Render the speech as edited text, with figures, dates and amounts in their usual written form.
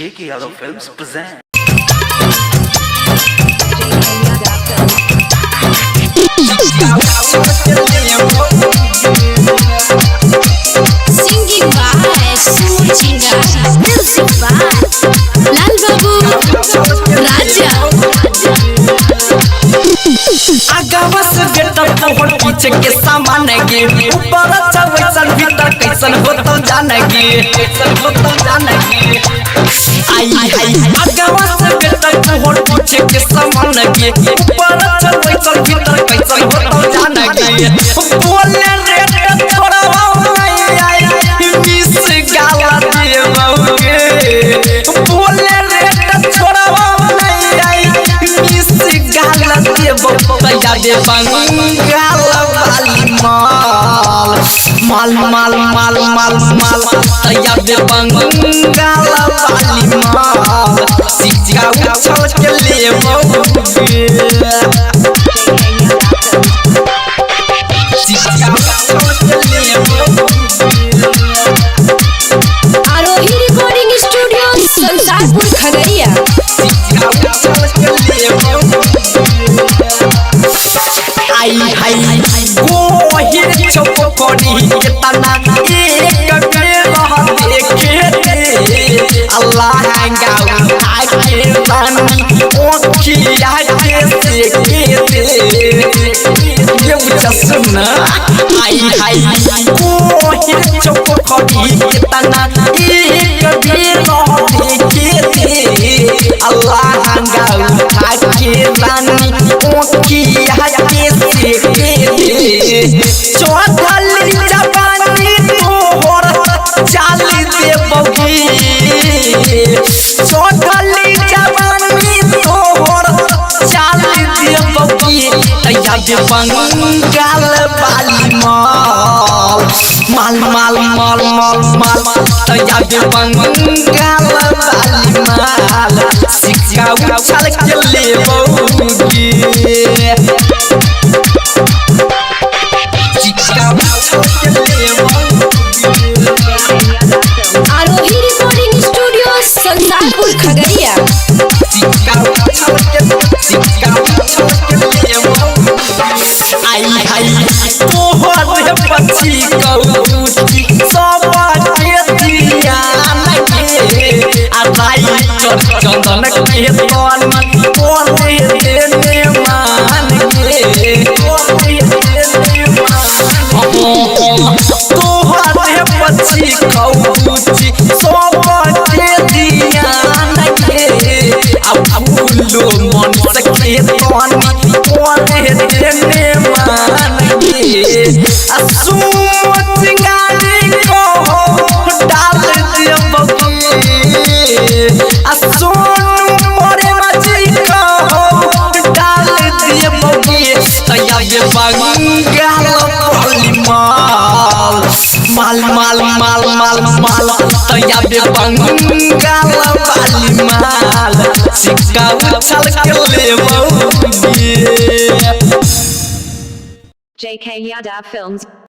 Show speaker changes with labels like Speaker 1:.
Speaker 1: J.K. Yadav Films present.
Speaker 2: Singing by Sumur Chingari, music by Lal Babu Raja.
Speaker 3: आगावा से बेटा तोहर पीछे के सामान गे ऊपर चवैसन भीतर कैसन हो तो जानेगी कैसन हो तो जानेगी आई आई आगावा से बेटा तोहर पीछे के सामान गे ऊपर चवैसन भीतर कैसन हो तो जानेगी बोले रे थोड़ा आई आई मिस गाला दे बाबूगे बोले रे थोड़ा आई आई मिस गाला दे तैया दे बंगाल वाली माल माल माल माल माल तैया दे बंगाल वाली माल सिक्का उछल के ले बौगे सिक्का उछल के ले बौगे
Speaker 2: आरोही रिकॉर्डिंग स्टूडियो संसारपुर खगड़िया।
Speaker 3: सिक्का उछल के ले बौगे आई आई गोहिर चौपड़ी तना एक बेला देखे अल्लाह गाऊ आके रानी ओखिया के देखे ये जसना आई आई गोहिर चौपड़ी तना एक बेला देखे अल्लाह गाऊ आके रानी ओखिया के चौधली जवानी तोहर चाल दे बौगी चौधली जवानी तोहर चाल दे बौगी तैया दे बंगाल वाली माल माल माल माल माल तैया दे बंगाल वाली माल सिक्का उछल के ले बौगी
Speaker 2: आरोही रिकॉर्डिंग स्टूडियो संसारपुर खगड़िया।
Speaker 3: आई आई तोहर पक्षी कौची सब के दिया लगे आराई चंदन के तन कोने देने मान गे कोने देने मान तोहर पक्षी कौची सब के दिया लगे अब फूलो मन सके तन कोने देने मान गे सोच गाड़ी को डाल दे बगे सोनू मोरे मची को डाल दे बगे तैया ये बंगाल वाली माल माल माल माल माल तैया ये बंगाल वाली माल सिक्का उछल के ले बौगे
Speaker 4: J.K. Yadav Films